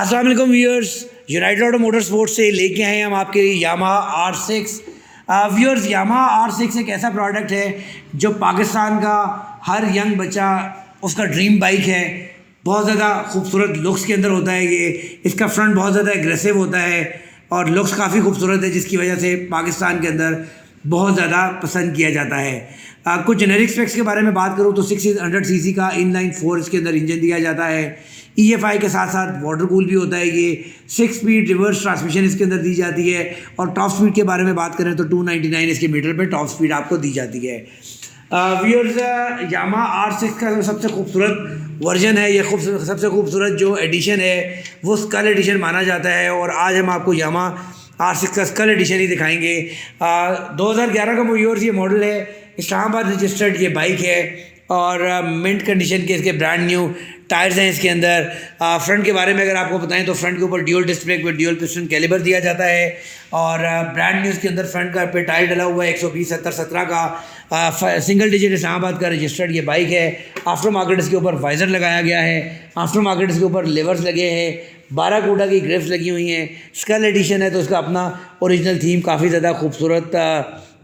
अस्सलाम वालेकुम viewers, United auto motor sports से लेके आए हैं हम आपके लिए Yamaha R6। Viewers, Yamaha R6 एक ऐसा प्रोडक्ट है जो पाकिस्तान का हर यंग बच्चा उसका ड्रीम बाइक है। बहुत ज़्यादा खूबसूरत लुक्स के अंदर होता है ये। इसका फ्रंट बहुत ज़्यादा एग्रेसिव होता है और लुक्स काफ़ी खूबसूरत है, जिसकी वजह से पाकिस्तान के अंदर बहुत ज़्यादा पसंद किया जाता है। कुछ जेनेरिक स्पेक्स के बारे में बात करूँ तो 600 सीसी का इनलाइन 4 इसके अंदर इंजन दिया जाता है। EFI के साथ साथ वाटर कूल भी होता है ये। 6 स्पीड रिवर्स ट्रांसमिशन इसके अंदर दी जाती है। और टॉप स्पीड के बारे में बात करें तो 299 इसके मीटर पे टॉप स्पीड आपको दी जाती है। व्यूअर्स, यामाहा R6 का सबसे खूबसूरत वर्जन है ये। सबसे खूबसूरत जो एडिशन है वो स्कल एडिशन माना जाता है और आज हम आपको यामाहा R6 का स्कल एडिशन ही दिखाएंगे। 2011 का व्यूअर्स ये मॉडल है। इस्लामाबाद रजिस्टर्ड ये बाइक है और मिंट कंडीशन के इसके ब्रांड न्यू टायर्स हैं इसके अंदर। फ्रंट के बारे में अगर आपको बताएं तो फ्रंट के ऊपर dual disc brake with dual piston caliper दिया जाता है और ब्रांड न्यू इसके अंदर फ्रंट का पे टायर डला हुआ है 120/70/17 का। सिंगल डिजिट इस्लामाबाद का रजिस्टर्ड ये बाइक है। आफ्टर मार्केट इसके ऊपर वाइज़र लगाया गया है। आफ्टर मार्केट इसके ऊपर लेवर्स लगे हैं। 12 कोटा की ग्रिप्स लगी हुई हैं। स्कल एडिशन है तो इसका अपना ओरिजिनल थीम काफ़ी ज़्यादा खूबसूरत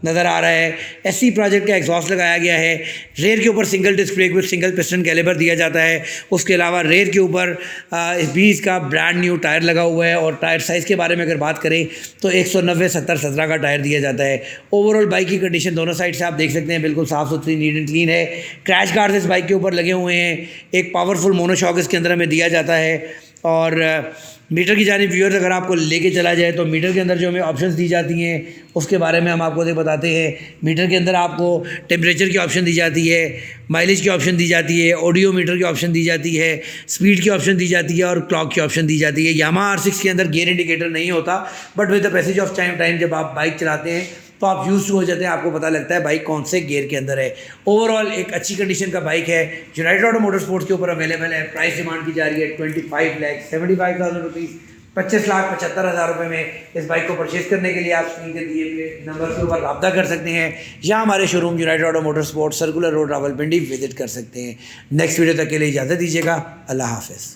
नज़र आ रहा है। SC प्रोजेक्ट का एग्जॉस्ट लगाया गया है। रेयर के ऊपर single disc brake with single piston caliper दिया जाता है। उसके अलावा रेयर के ऊपर 20 का ब्रांड न्यू टायर लगा हुआ है और टायर साइज़ के बारे में अगर बात करें तो 190/70/17 का टायर दिया जाता है। ओवरऑल बाइक की कंडीशन दोनों साइड से आप देख सकते हैं बिल्कुल साफ़ सुथरी, नीट एंड क्लीन है। क्रैश गार्ड इस बाइक के ऊपर लगे हुए हैं। एक पावरफुल मोनोशॉक इसके अंदर हमें दिया जाता है। और मीटर की जानिब व्यूअर्स अगर आपको लेके चला जाए तो मीटर के अंदर जो हमें ऑप्शंस दी जाती हैं उसके बारे में हम आपको बताते हैं। मीटर के अंदर आपको टेम्परेचर की ऑप्शन दी जाती है, माइलेज की ऑप्शन दी जाती है, ऑडियो मीटर की ऑप्शन दी जाती है, स्पीड की ऑप्शन दी जाती है और क्लॉक की ऑप्शन दी जाती है। यामाहा R6 के अंदर गियर इंडिकेटर नहीं होता, but with the passage of time जब आप बाइक चलाते हैं तो आप यूज़ हो जाते हैं, आपको पता लगता है बाइक कौन से गियर के अंदर है। ओवरऑल एक अच्छी कंडीशन का बाइक है। यूनाइटेड ऑटो मोटर स्पोर्ट्स के ऊपर अवेलेबल है। प्राइस डिमांड की जा रही है 25,75,000 रुपीज़, 25,75,000 रुपये में। इस बाइक को परचेज करने के लिए आप स्क्रीन के दिए हुए नंबर के ऊपर रब्ता कर सकते हैं या हमारे showroom United auto motor sports circular road Rawalpindi visit कर सकते हैं। नेक्स्ट वीडियो तक के लिए इजाज़त दीजिएगा। अल्लाह हाफ़िज़।